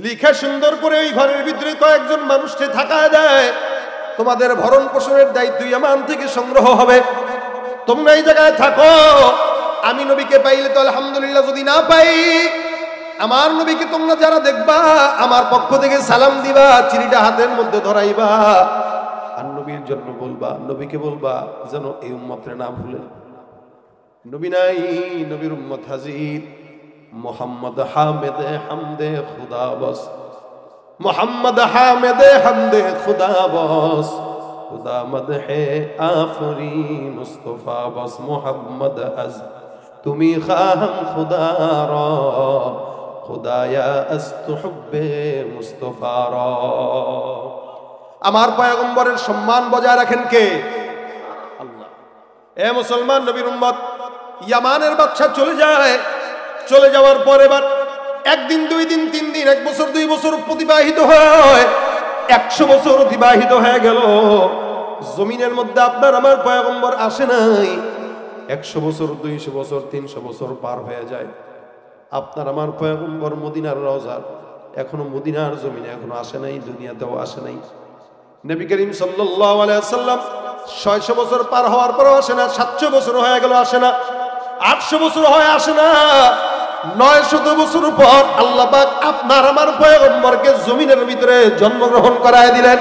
লিখে সুন্দর করে ওই ঘরের ভিতরে কয়েকজন মানুষকে থাকায় দেয়, তোমাদের ভরণ পোষণের দায়িত্ব ইয়ামান থেকে সংগ্রহ হবে, তোমরা এই জায়গায় থাকো। আমি নবীকে পাইলে তো আলহামদুলিল্লাহ, যদি না পাই আমার নবীকে তোমরা যারা দেখবা আমার পক্ষ থেকে সালাম দিবা, চিঠিটা হাতের মধ্যে ধরাইবা, আর নবীর জন্য বলবা, নবীকে বলবা যেন এই উম্মতরে না ভুলে। নবী নাই, নবীর উম্মত হাজির। মোহাম্মদ হামেদে হামদে খুদা বস, মোহাম্মদ হামেদে হামদে খুদা বস, খুদা মদহে আফরি মুস্তফা বস, মোহাম্মদ আজ তুমি খাম খুদা রা, খুদায়া আস্তুহব্বে মুস্তফা রা। আমার পয়গম্বরের সম্মান বজায় রাখেন কে? আল্লাহ। এ মুসলমান নবীর উম্মত, ইয়ামানের বাদশা চলে যায়। চলে যাওয়ার পর এবার একদিন, 2 দিন, 3 দিন, 1 বছর, 2 বছর অতিবাহিত হয়। 100 বছর অতিবাহিত হয়ে গেল। জমিনের মধ্যে আপনার আমার পয়গম্বর আসে নাই। 100 বছর, 200 বছর, 300 বছর পার হয়ে যায়। আপনার আমার পয়গম্বর মদিনার রওজার এখনো মদিনার জমিনে এখনো আসে নাই, দুনিয়াতেও আসে নাই। নবী করিম সাল্লাল্লাহু আলাইহি ওয়াসাল্লাম 600 বছর পার হওয়ার পরও আসে না। 700 বছর হয়ে গেল, আসে না। 800 বছর হয়, আসে না। 900 বছর পর আল্লাহ পাক আপনার আমার পয়গম্বরকে জমিনের ভিতরে জন্মগ্রহণ করায় দিলেন।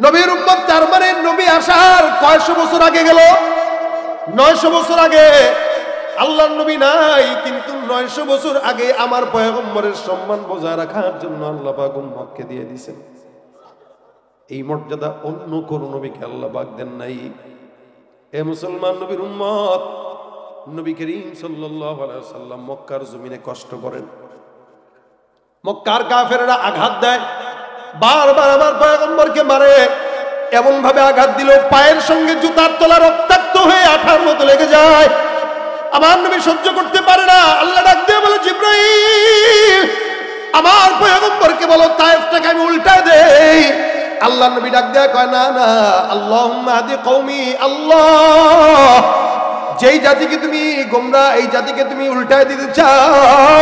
নবীর উম্মত, তার মানে নবী আসার কয়শো বছর আগে গেল? 900 বছর আগে। আল্লাহর নবী নাই, কিন্তু 900 বছর আগে আমার পয়গম্বরের সম্মান বজায় রাখার জন্য আল্লাহ পাক উম্মতকে দিয়ে দিয়েছেন। এই মর্যাদা অন্য কোন নবীকে আল্লাহ পাক দেন নাই। এ মুসলমান নবীর উম্মত, নবী করিম সাল্লাল্লাহু আলাইহি ওয়াসাল্লাম মক্কার জমিনে কষ্ট করেন। মক্কার কাফেররা আঘাত দেয়, বারবার আমার পয়গম্বরকে মারে। এমন ভাবে আঘাত দিল, পায়ের সঙ্গে জুতার তলা রক্তাক্ত হয়ে আঠার মতো লেগে যায়। আমার নবী সহ্য করতে পারে না। আল্লাহ ডাক দিয়ে বলে, জিবরাইল, আমার পয়গম্বরকে বলো তায়েফটাকে আমি উল্টা দেই। আল্লাহ নবী ডাক দেয়া কয়, না না, আল্লাহুম্মা হাদি কওমি। আল্লাহ, যেই জাতিকে তুমি গোমরা, এই জাতিকে তুমি উল্টায় দিতে চাও,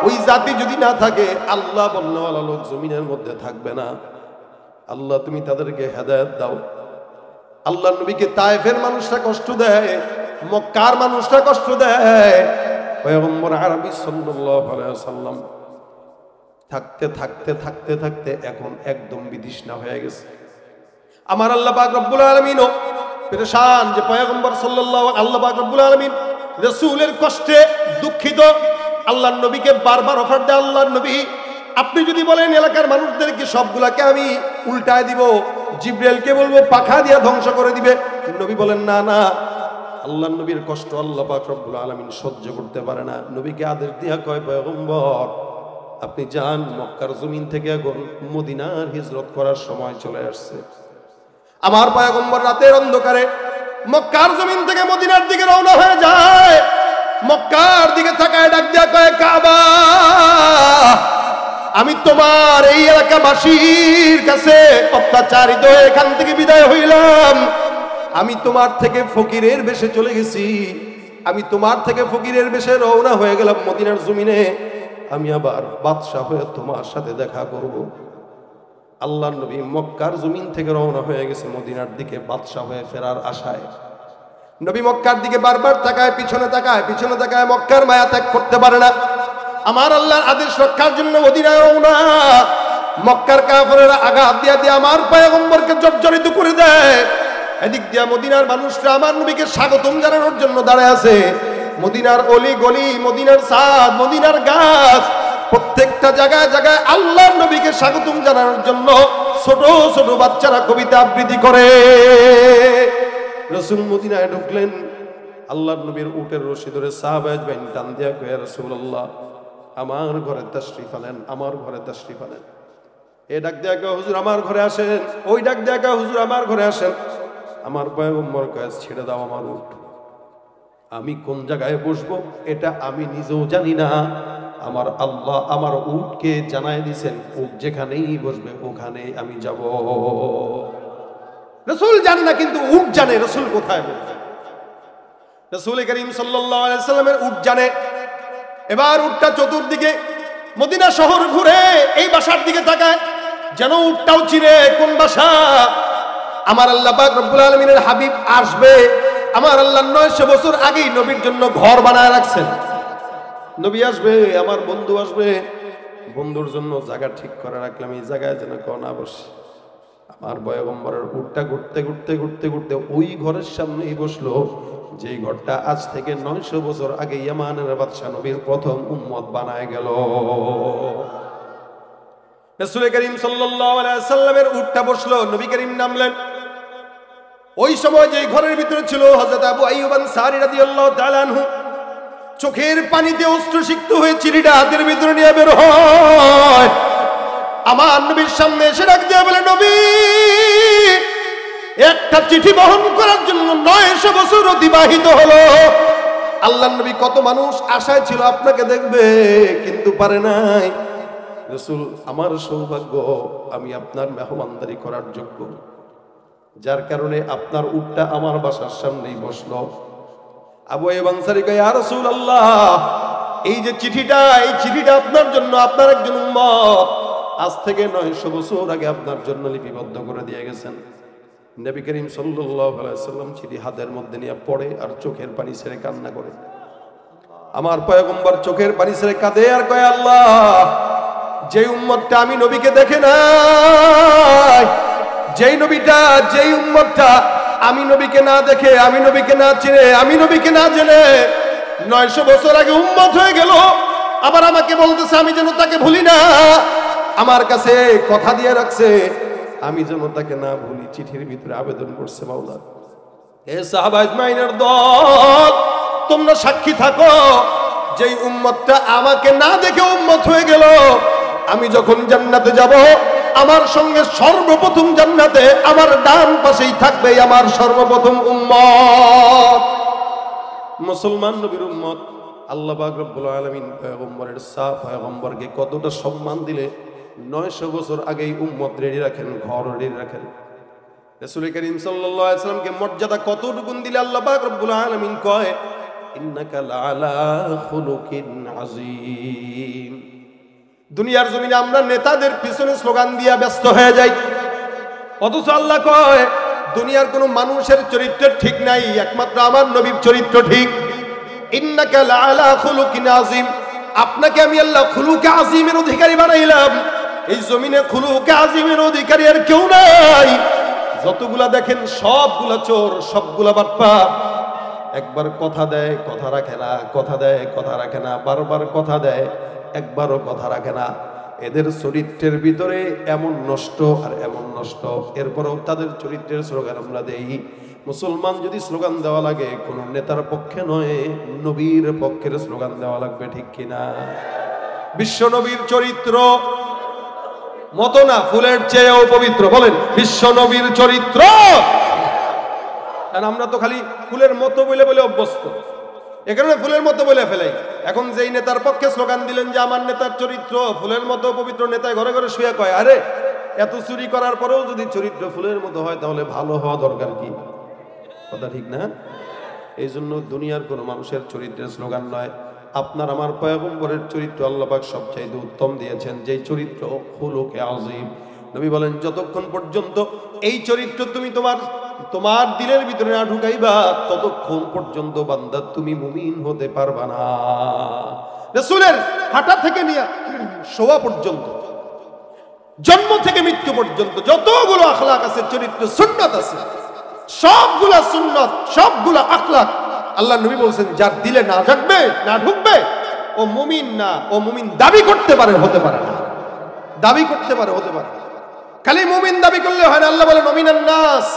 ওই জাতি যদি না থাকে, আল্লাহ বলনেওয়ালা লোক জমিনের মধ্যে থাকবে না। আল্লাহ তুমি তাদেরকে হেদায়েত দাও। আল্লাহ নবীকে তায়েফের মানুষরা কষ্ট দেয়, মক্কার মানুষরা কষ্ট দেয়। পয়গম্বর আরবি সাল্লাল্লাহু আলাইহি ওয়াসাল্লাম থাকতে থাকতে থাকতে থাকতে এখন একদম বিতৃষ্ণা হয়ে গেছে। আমার আল্লাহ পাক রব্বুল আলামিনও পেরেশান যে পয়গম্বর সাল্লাল্লাহু আল্লাহ পাক রব্বুল আলামিন রাসূলের কষ্টে দুঃখিত। আল্লাহর নবীকে বারবার অফার দেয়, আল্লাহর নবী, আপনি যদি বলেন এলাকার মানুষদেরকে সবগুলাকে আমি উল্টায় দিব, জিবরাইলকে বলবো পাখা দিয়া ধ্বংস করে দিবে। নবী বলেন, না না, আল্লাহর নবীর কষ্ট আল্লাহ পাক রব্বুল আলামিন সহ্য করতে পারে না। নবীকে আদেশ দিয়া কয়, পয়গম্বর আপনি যান, মক্কার জমিন থেকে এখন মদিনার হিজরত করার সময় চলে আসছে। আমার পয়গম্বর রাতের অন্ধকারে মক্কার জমিন থেকে মদিনার দিকে রওনা হয়ে যায়। মক্কার দিকে তাকায় ডাক দেয়া কয়, কাবা, আমি তোমার এই এলাকাবাসীর কাছে অত্যাচারিত হয়ে এখান থেকে বিদায় হইলাম। আমি তোমার থেকে ফকিরের বেশে চলে গেছি। আমি তোমার থেকে ফকিরের বেশে রওনা হয়ে গেলাম মদিনার জমিনে। আমি আবার বাদশাহ হয়ে তোমার সাথে দেখা করব। আল্লাহর নবী মক্কার জমিন থেকে রওনা হয়ে গেছে মদিনার দিকে বাদশাহ হয়ে ফেরার আশায়। নবী মক্কার দিকে বারবার তাকায়, পিছনে তাকায়, পিছনে তাকায়, মক্কার মায়া ত্যাগ করতে পারে না। আমার আল্লাহর আদেশ রক্ষার জন্য মদিনায় রওনা। মক্কার কাফেররা আঘাত দিয়া দিয়ে আমার পয়গম্বরকে জর্জরিত করে দেয়। এদিক দিয়া মদিনার মানুষরা আমার নবীকে স্বাগতম জানানোর জন্য দাঁড়ায় আছে। মদিনার অলি গলি, মদিনার ছাদ, মদিনার গাছ, প্রত্যেকটা জায়গায় জায়গায় আল্লাহর নবীকে স্বাগতম জানানোর জন্য ছোট ছোট বাচ্চারা কবিতা আবৃত্তি করে। রাসূল মদিনায় ঢুকলেন, আল্লাহর নবীর উটের রশি ধরে সাহাবায়ে বাইন টান দিয়া কয়, রাসূলুল্লাহ, আমার ঘরে তাশরিফ আনেন, আমার ঘরে তাশরিফ আনেন। এ ডাক দেয়া কয়, হুজুর আমার ঘরে আসেন। ওই ডাক দেয়া কয়, হুজুর আমার ঘরে আসেন। আমার পয়গম্বর কয়, ছেড়ে দাও আমার উট। আমি কোন জায়গায় বসবো এটা আমি নিজেও জানি না। আমার আল্লাহ আমার উটকে জানায় দিয়েছেন, উট যেখানেই বসবে ওখানেই আমি যাব। রাসূল জানে না, কিন্তু উট জানে রাসূল কোথায় বসবে। রাসূল করিম সাল্লাল্লাহু আলাইহি সাল্লামের উট জানে। এবার উটটা চতুর্দিকে মদিনা শহর ঘুরে এই বাসার দিকে তাকায়, যেন উটটাও চিনে কোন বাসা। আমার আল্লাহ পাক রব্বুল আলামিনের হাবিব আসবে। আমার আল্লাহ 900 বছর আগেই নবীর জন্য ঘর বানায় রাখছেন। নবী আসবে, আমার বন্ধু আসবে, বন্ধুর জন্য জায়গা ঠিক করে রাখলাম, এই জায়গায় যেন কেউ না বসে। আমার পয়গম্বরের উটটা ঘুরতে ঘুরতে ঘুরতে ঘুরতে ওই ঘরের সামনেই বসলো, যেই ঘরটা আজ থেকে 900 বছর আগে ইয়ামানের বাদশা নবীর প্রথম উম্মত বানায় গেল। রাসূল করিম সাল্লাল্লাহু আলাইহি ওয়াসাল্লামের উটটা বসলো, নবী করিম নামলেন। ওই সময় যে ঘরের ভিতরে ছিল হযরত আবু আইয়ুব আনসারী রাদিয়াল্লাহু তাআলা আনহু, চোখের পানিতে অশ্রুসিক্ত হয়ে চিঠিটা হাতের ভিতরে নিয়ে বের হয়। আমার নবীর সামনে এসে ডাক দিয়ে বলে, নবী, একটা চিঠি বহন করার জন্য 900 বছর অতিবাহিত হলো। আল্লাহর নবী কত মানুষ আশায় ছিল আপনাকে দেখবে, কিন্তু পারে নাই। রাসূল, আমার সৌভাগ্য আমি আপনার মেহমানদারি করার যোগ্য, যার কারণে আপনার উটটা আমার বাসার সামনেই বসলো। আবু আইয়ুব আনসারী কয়, ইয়া রাসূলুল্লাহ, এই যে চিঠিটা, এই চিঠিটা আপনার জন্য, আপনার একজন উম্মত আজ থেকে 900 বছর আগে আপনার জন্য লিপিবদ্ধ করে দিয়ে গেছেন। নবী করিম সাল্লাল্লাহু আলাইহি ওয়াসাল্লাম চিঠি হাতের মধ্যে নিয়ে পড়ে আর চোখের পানি ছেড়ে কান্না করে। আমার পয়গম্বর চোখের পানি ছেড়ে কাঁদে আর কয়, আল্লাহ, যেই উম্মতটা আমি নবীকে দেখে নাই, যেই নবীটা, যেই উম্মতটা আমি নবীকে না দেখে, আমি নবীকে না চিনে, আমি নবীকে না জেনে 900 বছর আগে উম্মত হয়ে গেল, আবার আমাকে বলতেছে আমি যেন তাকে ভুলি না, আমার কাছে কথা দিয়ে রাখছে আমি যেন তাকে না ভুলি। চিঠির ভিতরে আবেদন করছে, মাওলা, হে সাহাবা ইজমাইনের দল, তোমরা সাক্ষী থাকো, যেই উম্মতটা আমাকে না দেখে উম্মত হয়ে গেল, আমি যখন জান্নাতে যাব, আমার সঙ্গে সর্বপ্রথম জান্নাতে আমার ডান পাশেই থাকবে আমার সর্বপ্রথম উম্মত। মুসলমান নবীর উম্মত। আল্লাহ পাক রব্বুল আলামিন পয়গম্বরের সাফ পয়গম্বরকে কতটা সম্মান দিলে 900 বছর আগেই উম্মত রেডি রাখেন, ঘর রেডি রাখেন। রাসূল করিম সাল্লাল্লাহু আলাইহি ওয়াসাল্লামকে মর্যাদা কতটুকু দিলে আল্লাহ পাক রব্বুল আলামিন কয়, ইন্নাকা লাআলা খুলুকিন আযীম। দুনিয়ার জমিনে আমরা নেতাদের পিছনে স্লোগান দিয়া ব্যস্ত হয়ে যাই, অথচ আল্লাহ কয় দুনিয়ার কোন মানুষের চরিত্র ঠিক নাই, একমাত্র আমার নবীর চরিত্র ঠিক। ইন্নাকা লাআলা খুলুকিন আযীম, আপনাকে আমি আল্লাহ খুলুকে আযীমের অধিকারী বানাইলাম। এই জমিনে খুলুকে আযীমের অধিকারী আর কেউ নাই। যতগুলা দেখেন সবগুলা চোর, সবগুলা বাটপার। একবার কথা দেয় কথা রাখে না, কথা দেয় কথা রাখে না, বারবার কথা দেয় একবারও কথা রাখে না। এদের চরিত্রের ভিতরে এমন নষ্ট আর এমন নষ্ট, এরপরেও তাদের চরিত্রের স্লোগান আমরা দেই। মুসলমান যদি স্লোগান দেওয়া লাগে কোন নেতার পক্ষে নয়, নবীর পক্ষের স্লোগান দেওয়া লাগবে, ঠিক কিনা? বিশ্ব নবীর চরিত্র মতো না, ফুলের চেয়েও পবিত্র। বলেন, বিশ্ব নবীর চরিত্র। আর আমরা তো খালি ফুলের মতো বলে বলে অভ্যস্ত, এ কারণে ফুলের মতো বলে ফেলাই। এখন যেই নেতার পক্ষে স্লোগান দিলেন যে আমার নেতার চরিত্র ফুলের মতো পবিত্র, নেতায় ঘরে ঘরে শুয়ে কয়, আরে এত চুরি করার পরেও যদি চরিত্র ফুলের মতো হয় তাহলে ভালো হওয়া দরকার কি? কথা ঠিক না? এই জন্য দুনিয়ার কোনো মানুষের চরিত্রের স্লোগান নয়, আপনার আমার পয়গম্বরের চরিত্র আল্লাহ পাক সবচাইতে উত্তম দিয়েছেন, যেই চরিত্র খুলুকে আযীম। নবী বলেন, যতক্ষণ পর্যন্ত এই চরিত্র তুমি তোমার দিলের ভিতরে না ঢুকাইবা, ততক্ষণ পর্যন্ত বান্দা তুমি মুমিন হতে পারবা না। রাসূলের হাঁটা থেকে নিয়ে শোয়া পর্যন্ত, জন্ম থেকে মৃত্যু পর্যন্ত যতগুলো আখলাক আছে, চরিত্র সুন্নাত আছে, সবগুলা সুন্নাত, সবগুলা আখলাক আল্লাহ নবী বলছেন যার দিলে না জাগবে, না ঢুকবে, ও মুমিন না। ও মুমিন দাবি করতে পারে, হতে পারে না। দাবি করতে পারে, হতে পারে না। খালি মুমিন দাবি করলে হয় না। আল্লাহ বলেন, মিনান নাস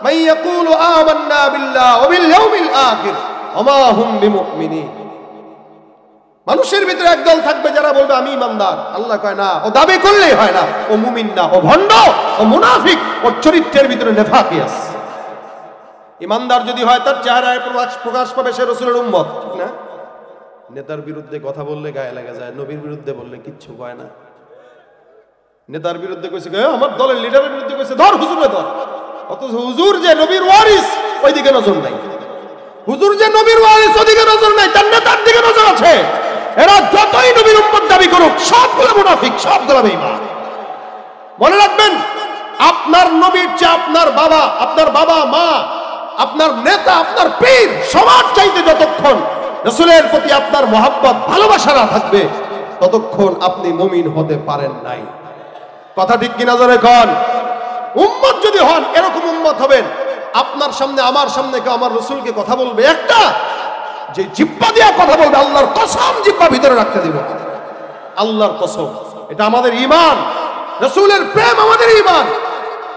মান ইয়াকুলু আমান্না বিল্লাহি ওয়া বিল ইয়াউমিল আখির ওয়া মা হুম বিমুমিনিন। মানুষের ভিতরে একদল থাকবে যারা বলবে আমি ঈমানদার। আল্লাহ কয় না, ও দাবি করলেই হয় না, ও মুমিন না, ও ভণ্ড, ও মুনাফিক, ওর চরিত্রের ভিতরে নেফাকি আছে। ঈমানদার যদি হয় তার চেহারায় প্রকাশ পাবে সে রাসূলের উম্মত, ঠিক না? নেতার বিরুদ্ধে কথা বললে গায়ে লেগে যায়, নবীর বিরুদ্ধে বললে কিচ্ছু কয় না। নেতার বিরুদ্ধে কইছে আমার দলের লিডারের বিরুদ্ধে কইছে ধর হুজুরে ধর, অথচ হুজুর যে নবীর ওয়ারিস ওইদিকে নজর নাই। হুজুর যে নবীর ওয়ারিস ওইদিকে নজর নাই, তার নেতার দিকে নজর আছে। এরা যতই নবীর উম্মত দাবি করুক, সবগুলো মুনাফিক, সবগুলো বেঈমান। মনে রাখবেন, আপনার নবীর চেয়ে আপনার বাবা মা, আপনার নেতা, আপনার পীর, সবার চাইতে যতক্ষণ রাসূলের প্রতি আপনার মহব্বত, ভালোবাসা না থাকবে, ততক্ষণ আপনি মুমিন হতে পারেন নাই। কথা ঠিক কিনা জোরে কন? উম্মত যদি হন, এরকম উম্মত হবেন, আপনার সামনে আমার সামনে কেউ আমার রাসূলকে কথা বলবে, একটা যে জিহ্বা দিয়া কথা বলবে, আল্লাহর কসম জিহ্বা ভিতরে রাখতে দিব, আল্লাহর কসম। এটা আমাদের ঈমান, রাসূলের প্রেম আমাদের ঈমান।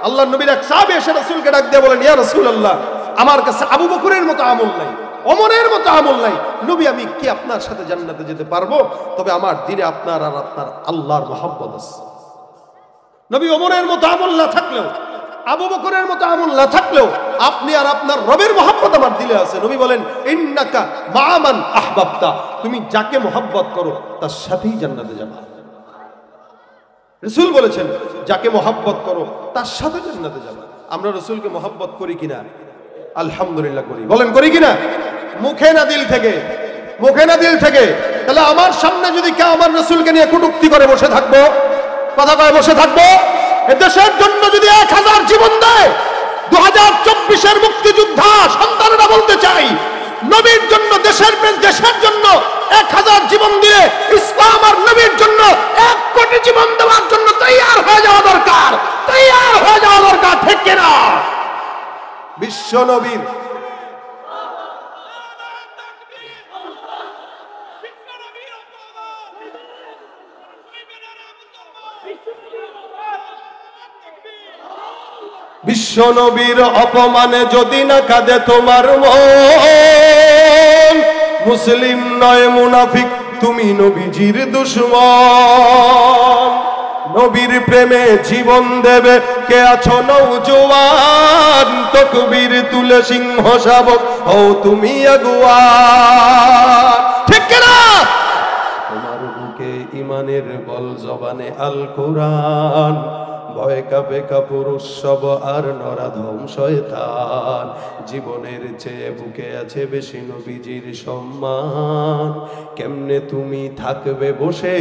আল্লাহর নবীর এক সাহাবী এসে রাসূলকে ডাক দিয়ে বলেন, ইয়া রাসূলুল্লাহ, আমার কাছে আবু বকরের মতো আমল নাই, ওমরের মতো আমল নাই, নবী আমি কি আপনার সাথে জান্নাতে যেতে পারবো? তবে আমার দিলে আপনার আর আপনার আল্লাহর মহব্বত আছে। নবী ওমরের মতো আমল না থাকলেও, আবু বকরের মতো আমল না থাকলেও আপনি আর আপনার রবের মহব্বত আমার দিলে আছে। নবী বলেন ইন্নাকা মা'মান আহবাবতা, তুমি যাকে মহব্বত করো তার সাথেই জান্নাতে যাবা। রাসূল বলেছেন যাকে মহব্বত করো তার সাথে জান্নাতে যাবা। আমরা রাসূলকে মহব্বত করি কিনা? আলহামদুলিল্লাহ করি। বলেন করি কিনা? মুখে না দিল থেকে, মুখে না দিল থেকে। তাহলে আমার সামনে যদি কেউ আমার রাসূলকে নিয়ে কটূক্তি করে বসে থাকবো, কথা কয়ে বসে থাকবো? এ দেশের জন্য যদি 1000 জীবন দেয়, 2024-এর মুক্তিযোদ্ধা সন্তানেরা বলতে চাই, নবীর জন্য দেশের জন্য 1000 জীবন দিয়ে ইসলাম আর নবীর জন্য 1 কোটি জীবন দেওয়ার জন্য তৈয়ার হয়ে যাওয়া দরকার, তৈয়ার হয়ে যাওয়া দরকার, ঠিক কিনা? বিশ্ব নবীর বিশ্ব নবীর অপমানে যদি না কাঁদে তোমার মন, মুসলিম নয় মুনাফিক তুমি নবীজির দুশমন। নবীর প্রেমে জীবন দেবে কে আছো নওজোয়ান, তাকবীর তুলে সিংহ শাবক হও তুমি আগুয়া, ঠিক কিনা? তোমার বুকে ঈমানের বল, জবানে আল কোরআন, ভয় কাঁপে কাপুরুষ সব আর নরাধম শয়তান। জীবনের চেয়ে বুকে আছে বেশি নবীজির সম্মান, কেমনে তুমি থাকবে বসে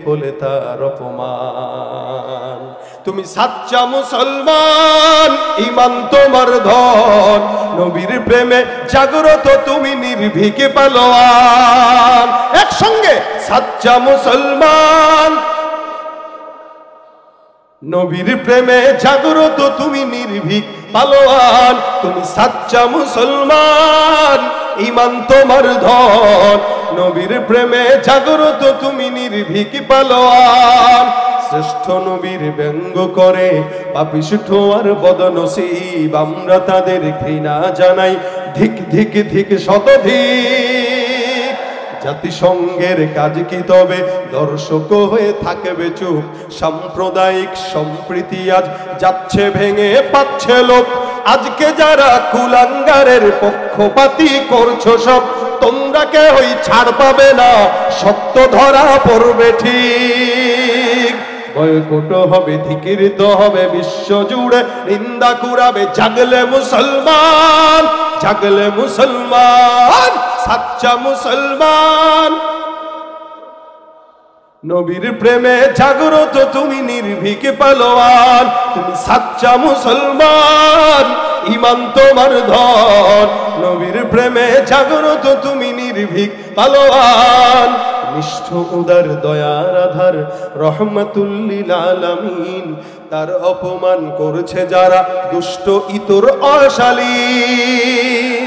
হলে তার অপমান। তুমি সাচ্চা মুসলমান, ঈমান তোমার ধন, নবীর প্রেমে জাগ্রত তুমি নির্ভীক পালোয়ান। একসঙ্গে সাচ্চা মুসলমান, নবীর প্রেমে জাগ্রত তুমি নির্ভীক পালোয়ান। তুমি সাচ্চা মুসলমান, ঈমান তোমার ধন, নবীর প্রেমে জাগ্রত তুমি নির্ভীক পালোয়ান। শ্রেষ্ঠ নবীর ব্যঙ্গ করে পাপিষ্ঠ আর বদনসিব, আমরা তাদের ঘৃণা জানাই, ধিক ধিক ধিক শতধিক। জাতিসংঘের কাজ কি তবে দর্শক হয়ে থাকবে চুপ? সাম্প্রদায়িক সম্প্রীতি আজ যাচ্ছে ভেঙে, পাচ্ছে লোক। আজকে যারা কুলাঙ্গারের পক্ষপাতী করছো সব, তোমরা কেউই ছাড় পাবে না, সত্য ধরা পড়বে ঠিক। বয়কট হবে, ধিক্কৃত হবে বিশ্ব জুড়ে, নিন্দা কুড়াবে জাগলে মুসলমান, জাগলে মুসলমান, সাচ্চা মুসলমান। নবীর প্রেমে জাগ্রত তুমি নির্ভীক পালোয়ান, তুমি সাচ্চা মুসলমান, ঈমান তোমার ধন, নবীর প্রেমে জাগ্রত তুমি নির্ভীক পালোয়ান। নিষ্ঠ উদার দয়ার আধার রহমাতুল লিল আলামিন, তার অপমান করছে যারা দুষ্ট ইতর অশালীন।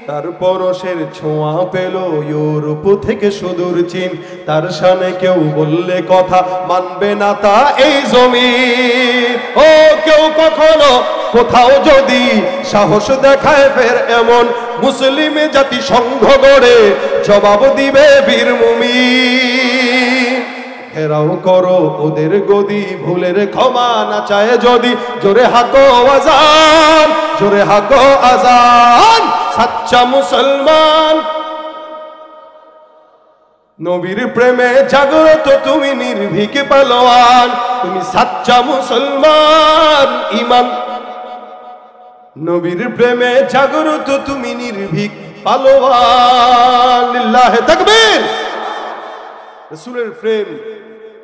তার পরশের ছোঁয়া পেল ইউরোপ থেকে সুদূর চীন, তার সামনে কেউ বললে কথা মানবে না তা এই জমিন। ও কেউ কখনো কোথাও যদি সাহস দেখায় ফের এমন, মুসলিম জাতি সংঘ গড়ে জবাব দিবে বীর মুমিন। ঘেরাও করো ওদের গদি, ভুলের ক্ষমা না চায় যদি, জোরে হাকো আজান, জোরে হাকো আজান। সাচ্চা মুসলমান, নবীর প্রেমে জাগ্রত তুমি নির্ভীক পালোয়ান, তুমি সাচ্চা মুসলমান, ঈমান নবীর প্রেমে জাগ্রত তুমি নির্ভীক পালোয়ান। লিল্লাহে তাকবীর। রাসূলের প্রেম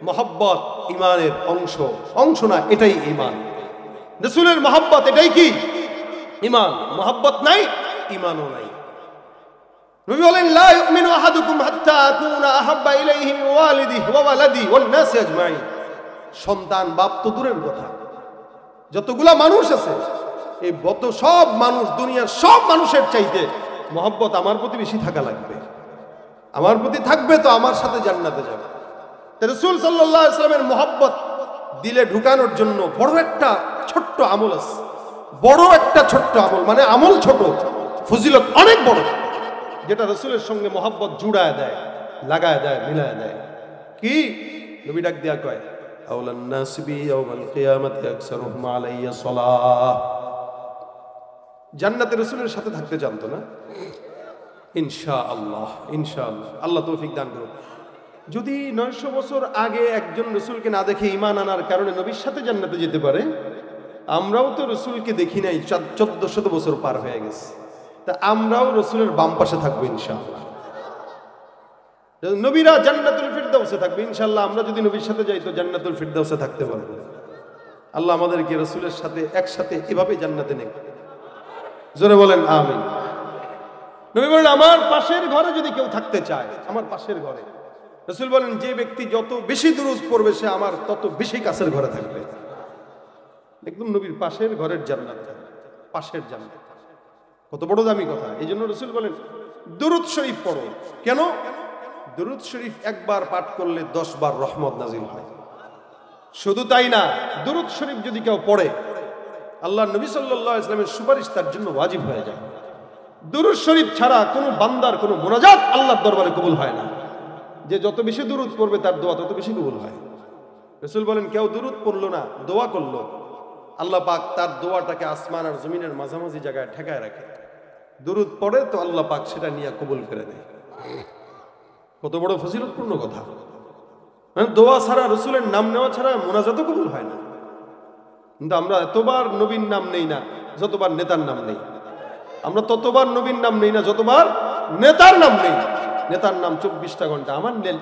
মহব্বত ঈমানের অংশ, অংশ না, এটাই ঈমান। রাসূলের মহব্বত এটাই কি? ঈমান। মহব্বত নাই, ঈমানও নাই। নবী বলেন লা ইউমিনু আহাদুকুম হাত্তা আকুনা আহাব্বা ইলাইহি মিন ওয়ালিদিহি ওয়া ওয়ালাদিহি ওয়ান নাসি আজমাইন। সন্তান বাপ তো দূরের কথা, যতগুলা মানুষ আছে এই সব মানুষ, দুনিয়ার সব মানুষের চাইতে মহব্বত আমার প্রতি বেশি থাকা লাগবে। আমার প্রতি থাকবে তো আমার সাথে জান্নাতে যাবে। রাসূল সাল্লাল্লাহু আলাইহি ওয়াসাল্লামের মহব্বত দিলে ঢুকানোর জন্য বড় একটা ছোট্ট আমল আছে। বড় একটা ছোট্ট আমল, মানে আমল ছোট, ফজিলত অনেক বড়, যেটা রাসূলের সঙ্গে মহব্বত জুড়ায় দেয়, লাগায় দেয়, মিলায় দেয়। কি? নবী ডাক দিয়া কয় আওলান নাস বি ইয়াউমাল কিয়ামাতি আকসারুহুম আলাইয়া সালাহ। জান্নাতে রাসূলের সাথে থাকতে চান তো না? ইনশাআল্লাহ, ইনশাআল্লাহ, আল্লাহ তৌফিক দান করুন। যদি 900 বছর আগে একজন রসুলকে না দেখে ঈমান আনার কারণে নবীর সাথে জান্নাতে যেতে পারে, আমরাও তো রসুলকে দেখি নাই, 1400 বছর পার হয়ে গেছে, তা আমরাও রসুলের বাম পাশে থাকবো ইনশাআল্লাহ। নবীরা জান্নাতুল ফিরদাউসে থাকবে ইনশাআল্লাহ, আমরা যদি নবীর সাথে যাই তো জান্নাতুল ফিরদাউসে থাকতে পারবো। আল্লাহ আমাদেরকে রসুলের সাথে একসাথে এভাবে জান্নাতে নেই, জোরে বলেন আমিন। নবী বলেন আমার পাশের ঘরে যদি কেউ থাকতে চায়, আমার পাশের ঘরে, রাসূল বলেন যে ব্যক্তি যত বেশি দুরূদ পড়বে সে আমার তত বেশি কাছের ঘরে থাকবে। একদম নবীর পাশের ঘরের জান্নাত, পাশের জান্নাত, কত বড় দামি কথা। এই জন্য রাসূল বলেন দুরূদ শরীফ পড়ো। কেন? দুরূদ শরীফ একবার পাঠ করলে 10 বার রহমত নাজিল হয়। শুধু তাই না, দুরূদ শরীফ যদি কেউ পড়ে আল্লাহ নবী সাল্লাল্লাহু আলাইহি ওয়াসাল্লামের সুপারিশ তার জন্য ওয়াজিব হয়ে যায়। দুরূদ শরীফ ছাড়া কোনো বান্দার কোনো মুনাজাত আল্লাহর দরবারে কবুল হয় না। যে যত বেশি দুরূদ পড়বে তার দোয়া তত বেশি কবুল হয়। রাসূল বলেন কেউ দুরূদ পড়লো না, দোয়া করলো, আল্লাহ পাক তার দোয়াটাকে আসমান আর জমিনের মাঝামাঝি জায়গায় ঠেকায় রাখে। দুরূদ পড়ে তো আল্লাহ পাক সেটা নিয়ে কবুল করে দেয়। কত বড় ফজিলতপূর্ণ কথা। মানে দোয়া ছাড়া, রাসূলের নাম নেওয়া ছাড়া মুনাজাতও কবুল হয় না। কিন্তু আমরা এতবার নবীর নাম নেই না যতবার নেতার নাম নেই, আমরা ততবার নবীর নাম নেই না যতবার নেতার নাম নেই। নেতার নাম 24টা ঘন্টা,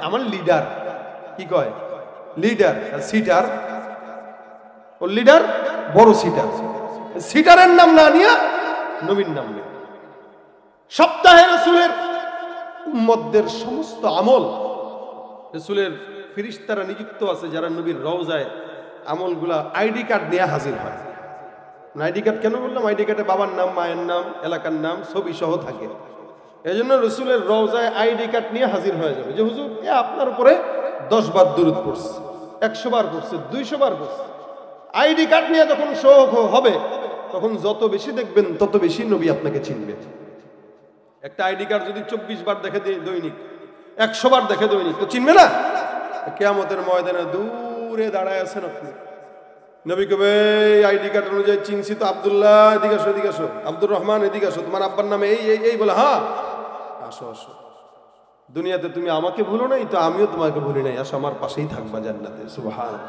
আমার লিডার, কি কয় লিডার, সিটার, ও লিডার বড় সিটার, সিটারের নাম না নিয়ে নবীর নাম নেই। সপ্তাহে রাসূলের উম্মতদের সমস্ত আমল, রাসূলের ফেরেশতারা নিযুক্ত আছে যারা নবীর রওজায় আমলগুলা আইডি কার্ড নিয়ে হাজির হয়। আইডি কার্ড কেন বললাম? আইডি কার্ডে বাবার নাম, মায়ের নাম, এলাকার নাম, ছবি সহ থাকে। এই জন্য রসুলের রওজায় আইডি কার্ড নিয়ে হাজির হয়ে যাবে যে হুজুর আপনার উপরে 10 বার দুরূদ পড়ছে, 100 বার পড়ছে, 200 বার পড়ছে। আইডি কার্ড নিয়ে যখন শো হবে তখন যত বেশি দেখবেন তত বেশি নবী আপনাকে চিনবে। একটা আইডি কার্ড যদি 24 বার দেখে দৈনিক, 100 বার দেখে দৈনিক, তো চিনবে না? কিয়ামতের ময়দানে দূরে দাঁড়ায় আছেন আপনি, নবী কবে আইডি কার্ড অনুযায়ী চিনছি তো, আব্দুল্লাহ এদিকে আসো, এদিকে আসো, আব্দুর রহমান এদিকে আসো, তোমার আব্বার নামে এই এই এই বলে, হ্যাঁ আসো আসো, দুনিয়াতে তুমি আমাকে ভুলো নাই তো আমিও তোমাকে ভুলি নাই, আসো আমার পাশেই থাকবা জান্নাতে। সুবহানাল্লাহ।